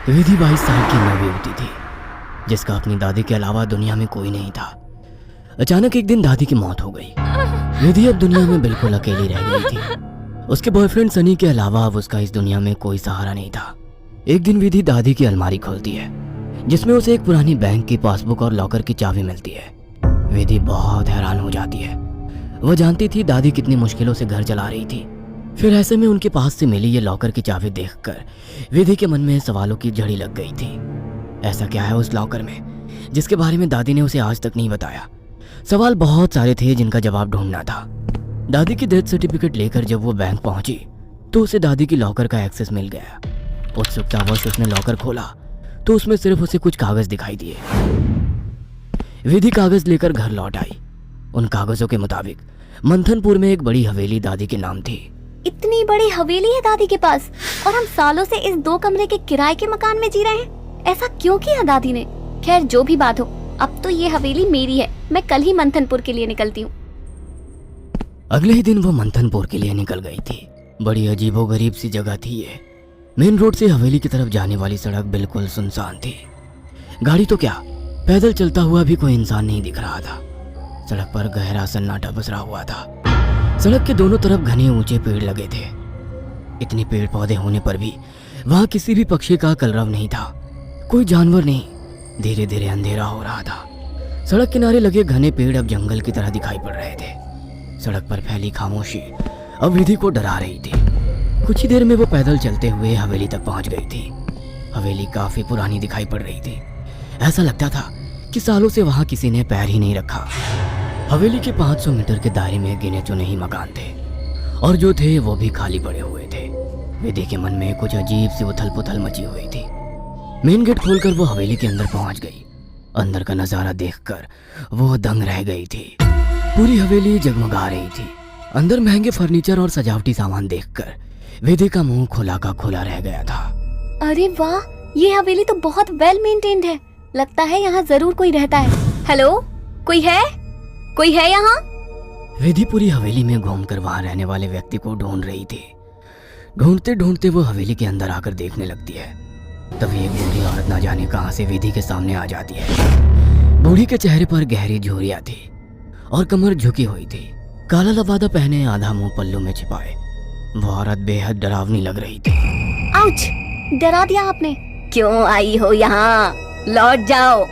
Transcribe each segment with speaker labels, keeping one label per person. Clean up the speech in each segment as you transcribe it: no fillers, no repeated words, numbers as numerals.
Speaker 1: विधि 22 साल की नवयुवती थी जिसका अपनी दादी के अलावा दुनिया में कोई नहीं था। अचानक एक दिन दादी की मौत हो गई। विधि अब दुनिया में बिल्कुल अकेली रह गई थी। उसके बॉयफ्रेंड सनी के अलावा अब उसका इस दुनिया में कोई सहारा नहीं था। एक दिन विधि दादी की अलमारी खोलती है जिसमें उसे एक पुरानी बैंक की पासबुक और लॉकर की चाबी मिलती है। विधि बहुत हैरान हो जाती है। वह जानती थी दादी कितनी मुश्किलों से घर चला रही थी। फिर ऐसे में उनके पास से मिली ये लॉकर की चाबी देखकर विधि के मन में सवालों की झड़ी लग गई थी। ऐसा क्या है उस लॉकर में जिसके बारे में दादी ने उसे आज तक नहीं बताया? सवाल बहुत सारे थे जिनका जवाब ढूंढना था। दादी की डेथ सर्टिफिकेट लेकर जब वो बैंक पहुंची तो उसे दादी की लॉकर का एक्सेस मिल गया। उत्सुकतावश उसने लॉकर खोला तो उसमें सिर्फ उसे कुछ कागज दिखाई दिए। विधि कागज लेकर घर लौट आई। उन कागजों के मुताबिक मंथनपुर में एक बड़ी हवेली दादी के नाम थी।
Speaker 2: इतनी बड़ी हवेली है दादी के पास और हम सालों से इस 2 कमरे के किराए के मकान में जी रहे हैं। ऐसा क्यों किया दादी ने? खैर जो भी बात हो, अब तो ये हवेली मेरी है। मैं कल ही मंथनपुर के लिए निकलती हूँ।
Speaker 1: अगले ही दिन वो मंथनपुर के लिए निकल गई थी। बड़ी अजीबोगरीब सी जगह थी ये। मेन रोड से हवेली की तरफ जाने वाली सड़क बिल्कुल सुनसान थी। गाड़ी तो क्या, पैदल चलता हुआ भी कोई इंसान नहीं दिख रहा था। सड़क पर गहरा सन्नाटा पसरा हुआ था। सड़क के दोनों तरफ घने ऊंचे पेड़ लगे थे। इतने पेड़ पौधे होने पर भी वहां किसी भी पक्षी का कलरव नहीं था। कोई जानवर नहीं। धीरे धीरे अंधेरा हो रहा था। सड़क किनारे लगे घने पेड़ अब जंगल की तरह दिखाई पड़ रहे थे। सड़क पर फैली खामोशी अब विधि को डरा रही थी। कुछ ही देर में वो पैदल चलते हुए हवेली तक पहुंच गई थी। हवेली काफी पुरानी दिखाई पड़ रही थी। ऐसा लगता था कि सालों से वहां किसी ने पैर ही नहीं रखा। हवेली के 500 मीटर के दायरे में गिने चुने ही मकान थे और जो थे वो भी खाली पड़े हुए थे। विधि के मन में कुछ अजीब सी उथल पुथल मची हुई थी। मेन गेट खोलकर वो हवेली के अंदर पहुंच गई। अंदर का नजारा देखकर वो दंग रह गई थी। पूरी हवेली जगमगा रही थी। अंदर महंगे फर्नीचर और सजावटी सामान देखकर विधि का मुंह खुला का खुला रह गया था।
Speaker 2: अरे वाह, ये हवेली तो बहुत वेल मेंटेन्ड है। लगता है यहाँ जरूर कोई रहता है। हेलो, कोई है? कोई है यहाँ?
Speaker 1: विधि पूरी हवेली में घूमकर वहां रहने वाले व्यक्ति को ढूंढ रही थी। ढूंढते ढूंढते वो हवेली के अंदर आकर देखने लगती है। तभी एक बूढ़ी औरत ना जाने कहां से विधि के सामने आ जाती है। बूढ़ी के चेहरे पर गहरी झुर्रियां थी और कमर झुकी हुई थी। काला लबादा पहने, आधा मुंह पल्लू में छिपाए, वो औरत बेहद डरावनी लग रही थी।
Speaker 2: आउच! डरा दिया आपने। क्यों आई हो यहाँ? लौट जाओ।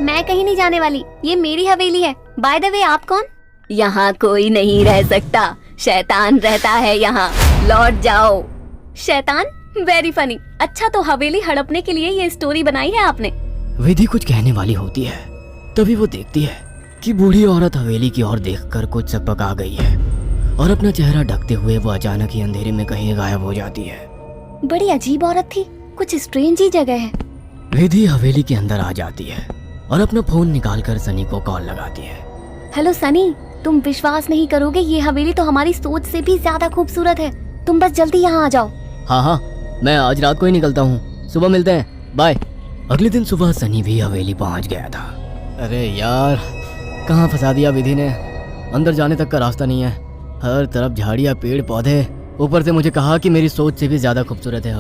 Speaker 2: मैं कहीं नहीं जाने वाली। ये मेरी हवेली है। बाय द वे, आप कौन? यहाँ कोई नहीं रह सकता। शैतान रहता है यहाँ। लौट जाओ। शैतान? Very funny. अच्छा, तो हवेली हड़पने के लिए ये स्टोरी बनाई है आपने?
Speaker 1: विधि कुछ कहने वाली होती है, तभी वो देखती है कि बूढ़ी औरत हवेली की ओर देखकर कुछ सपक आ गई है और अपना चेहरा ढकते हुए वो अचानक ही अंधेरे में कहीं गायब हो जाती है।
Speaker 2: बड़ी अजीब औरत थी। कुछ स्ट्रेंज ही जगह है।
Speaker 1: विधि हवेली के अंदर आ जाती है और अपना फोन निकालकर सनी को कॉल लगाती है।
Speaker 2: हेलो सनी, तुम विश्वास नहीं करोगे, ये हवेली तो हमारी सोच से भी ज्यादा खूबसूरत है। तुम बस जल्दी यहाँ आ जाओ।
Speaker 1: हाँ, मैं आज रात को ही निकलता हूँ। सुबह मिलते हैं, बाय। अगले दिन सुबह सनी भी हवेली पहुँच गया था। अरे यार, कहाँ फंसा दिया विधि ने। अंदर जाने तक का रास्ता नहीं है। हर तरफ झाड़ियाँ, पेड़ पौधे। ऊपर से मुझे कहा कि मेरी सोच से भी ज्यादा खूबसूरत है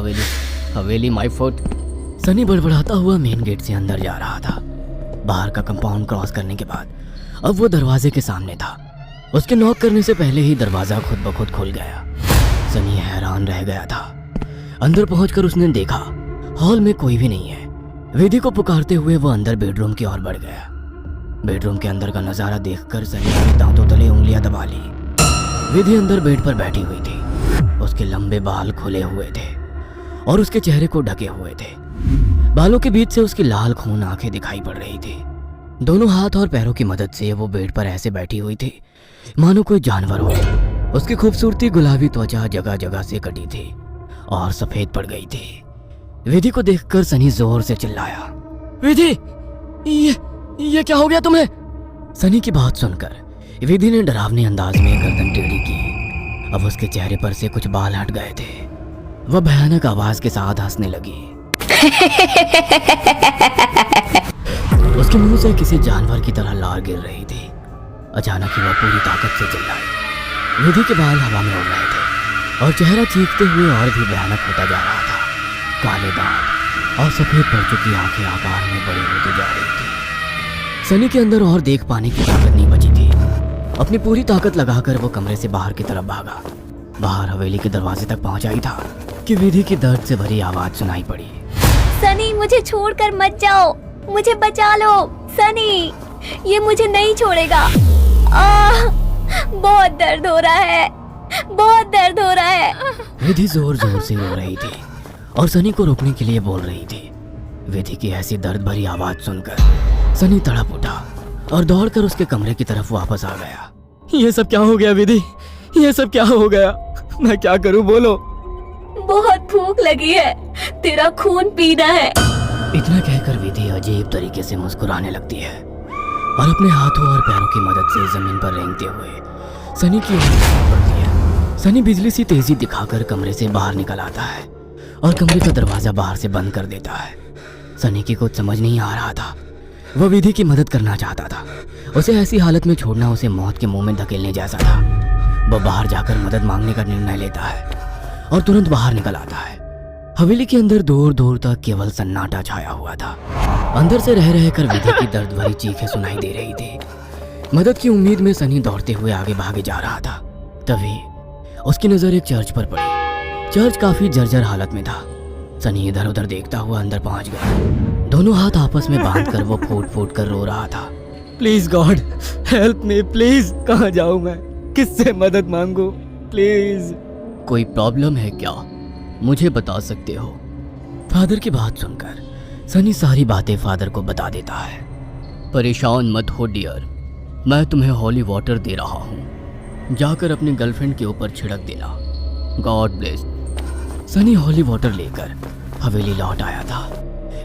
Speaker 1: हवेली माय फॉल्ट। सनी बड़बड़ाता हुआ मेन गेट से अंदर जा रहा था। बाहर का कंपाउंड क्रॉस करने के बाद अब वो दरवाजे के सामने था। उसके नॉक करने से पहले ही दरवाजा खुद ब खुद खुल गया। सनी हैरान रह गया था। अंदर पहुंचकर उसने देखा हॉल में कोई भी नहीं है। विधि को पुकारते हुए वो अंदर बेडरूम की ओर बढ़ गया। बेडरूम के अंदर का नजारा देखकर सनी ने दांतों तले उंगलियां दबा ली। विधि अंदर बेड पर बैठी हुई थी। उसके लंबे बाल खुले हुए थे और उसके चेहरे को ढके हुए थे। बालों के बीच से उसकी लाल खून आंखें दिखाई पड़ रही थी। दोनों हाथ और पैरों की मदद से वो बेड पर ऐसे बैठी हुई थी मानो कोई जानवर हो। उसकी खूबसूरती गुलाबी त्वचा जगह जगह से कटी थी और सफेद पड़ गई थी। विधि को देखकर सनी जोर से चिल्लाया, विधि, ये क्या हो गया तुम्हें? सनी की बात सुनकर विधि ने डरावने अंदाज में गर्दन टेढ़ी की। अब उसके चेहरे पर से कुछ बाल हट गए थे। वह भयानक आवाज के साथ हंसने लगी। उसके मुंह से किसी जानवर की तरह लार गिर रही थी। अचानक ही वह पूरी ताकत से चिल्लाई। विधि के बाल हवा में उड़ रहे थे और चेहरा चीखते हुए और भी भयानक होता जा रहा था। काले दांत, और सफेद पड़ चुकी आंखें आकार में बड़ी होती जा रही थी। सनी के अंदर और देख पाने की ताकत नहीं बची थी। अपनी पूरी ताकत लगाकर वो कमरे से बाहर की तरफ भागा। बाहर हवेली के दरवाजे तक पहुंचा ही था कि विधि की दर्द से भरी आवाज सुनाई पड़ी।
Speaker 2: सनी, मुझे छोड़कर मत जाओ, मुझे बचा लो। सनी, ये मुझे नहीं छोड़ेगा। बहुत दर्द हो रहा है, बहुत दर्द हो रहा है।
Speaker 1: विधि जोर जोर से रो रही थी और सनी को रोकने के लिए बोल रही थी। विधि की ऐसी दर्द भरी आवाज सुनकर सनी तड़प उठा और दौड़कर उसके कमरे की तरफ वापस आ गया। ये सब क्या हो गया विधि? ये सब क्या हो गया? मैं क्या करूं, बोलो।
Speaker 2: बहुत भूख लगी है, तेरा खून पीना है।
Speaker 1: इतना कहकर विधि अजीब तरीके से मुस्कुराने लगती है और अपने हाथों और पैरों की मदद से जमीन पर रेंगते हुए सनी की ओर बढ़ती है। सनी बिजली सी तेजी दिखाकर कमरे से बाहर निकल आता है और कमरे का दरवाजा बाहर से बंद कर देता है। सनी की कुछ समझ नहीं आ रहा था। वह विधि की मदद करना चाहता था। उसे ऐसी हालत में छोड़ना उसे मौत के मुंह में धकेलने जैसा था। वह बाहर जाकर मदद मांगने का निर्णय लेता है और तुरंत बाहर निकल आता है। हवेली के अंदर दूर दूर तक केवल सन्नाटा छाया हुआ था। अंदर से रह रहकर विधि की दर्द भरी चीखें सुनाई दे रही थी। मदद की उम्मीद में सनी दौड़ते हुए आगे भागे जा रहा था। तभी उसकी नजर एक चर्च पर पड़ी। चर्च काफी जर्जर हालत में था। सनी इधर उधर देखता हुआ अंदर पहुंच गया। दोनों हाथ आपस में बांधकर वो फूट फूट कर रो रहा था। Please God help me, please. कहाँ जाऊं मैं? किससे मदद मांगू? प्लीज। कोई प्रॉब्लम है क्या? मुझे बता सकते हो? फादर की बात सुनकर सनी सारी बातें फादर को बता देता है। परेशान मत हो डियर, मैं तुम्हें हॉली वाटर दे रहा हूँ, जाकर अपनी गर्लफ्रेंड के ऊपर छिड़क देना। God bless. Sunny holy water लेकर हवेली लौट आया था।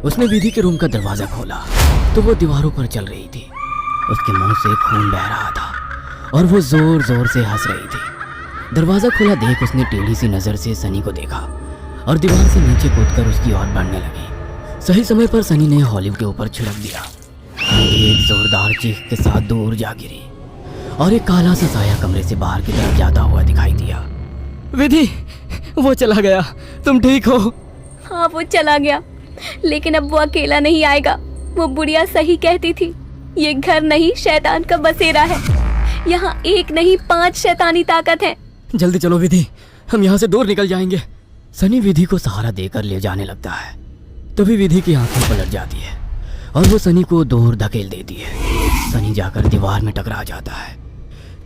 Speaker 1: उसने विधि के रूम का दरवाजा खोला तो वो दीवारों पर चल रही थी। उसके मुंह से खून बह रहा था और वो जोर जोर से हंस रही थी। दरवाजा खुला देख उसने टेढ़ी सी नजर से सनी को देखा और दीवार से नीचे कूदकर उसकी ओर बढ़ने लगी। सही समय पर सनी ने हॉलिव के ऊपर छिड़क दिया। एक जोरदार चीख के साथ दूर जा गिरी और एक काला सा साया कमरे से बाहर की तरफ जाता हुआ दिखाई दिया। विधि, वो चला गया, तुम ठीक हो?
Speaker 2: हाँ, वो चला गया, लेकिन अब वो अकेला नहीं आएगा। वो बुढ़िया सही कहती थी, ये घर नहीं शैतान का बसेरा है। यहाँ एक नहीं 5 शैतानी ताकत है।
Speaker 1: जल्दी चलो विधि, हम यहाँ से दूर निकल जाएंगे। सनी विधि को सहारा देकर ले जाने लगता है। तभी विधि की आंखें पलट जाती है और वो सनी को दूर धकेल देती है। सनी जाकर दीवार में टकरा जाता है।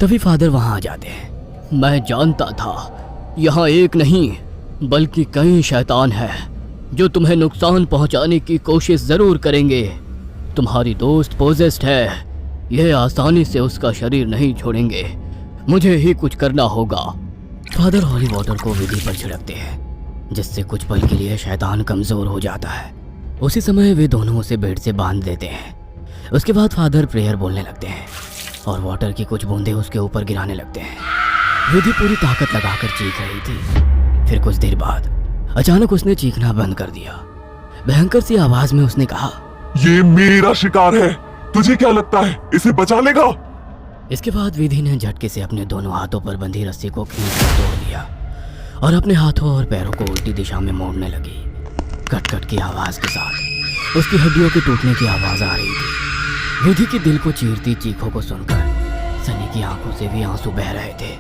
Speaker 1: तभी फादर वहां आ जाते हैं। मैं जानता था यहाँ एक नहीं बल्कि कई शैतान हैं जो तुम्हें नुकसान पहुंचाने की कोशिश जरूर करेंगे। तुम्हारी दोस्त पोजेस्ड है, यह आसानी से उसका शरीर नहीं छोड़ेंगे। मुझे ही कुछ करना होगा। फादर हॉली वाटर को विधि पर छिड़कते हैं जिससे कुछ पल के लिए शैतान कमजोर हो जाता है। उसी समय वे दोनों उसे बेड से बांध देते हैं। उसके बाद फादर प्रेयर बोलने लगते हैं और वाटर की कुछ बूंदें उसके ऊपर गिराने लगते हैं। विधि पूरी ताकत लगाकर चीख रही थी। फिर कुछ देर बाद अचानक उसने चीखना बंद कर दिया। भयंकर सी आवाज में उसने कहा,
Speaker 3: ये मेरा शिकार है, तुझे क्या लगता है इसे बचा लेगा?
Speaker 1: इसके बाद विधि ने झटके से अपने दोनों हाथों पर बंधी रस्सी को खींचकर तोड़ दिया और अपने हाथों और पैरों को उल्टी दिशा में मोड़ने लगी। कट कट की आवाज के साथ उसकी हड्डियों के टूटने की आवाज आ रही थी। विधि की दिल को चीरती चीखों को सुनकर सनी की आंखों से भी आंसू बह रहे थे।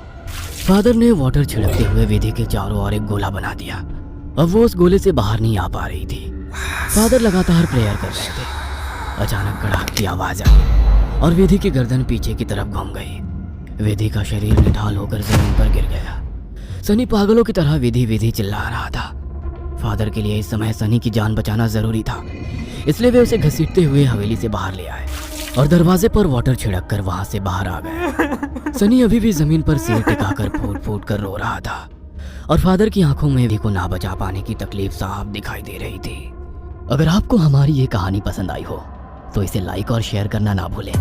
Speaker 1: फादर ने वाटर छिड़कते हुए विधि के चारों ओर एक गोला बना दिया। अब वो उस गोले से बाहर नहीं आ पा रही थी। फादर लगातार प्रेयर कर रहे थे। अचानक कड़ाक की आवाज आई और विधि की गर्दन पीछे की तरफ घूम गई। विधि का शरीर निढाल होकर जमीन पर गिर गया। सनी पागलों की तरह विधि विधि चिल्ला रहा था। फादर के लिए इस समय सनी की जान बचाना जरूरी था, इसलिए वे उसे घसीटते हुए हवेली से बाहर ले आए और दरवाजे पर वाटर छिड़क कर वहां से बाहर आ गए। सनी अभी भी जमीन पर सिर टिकाकर फूट फूट कर रो रहा था और फादर की आंखों में भी को ना बचा पाने की तकलीफ साफ दिखाई दे रही थी। अगर आपको हमारी ये कहानी पसंद आई हो तो इसे लाइक और शेयर करना ना भूलें।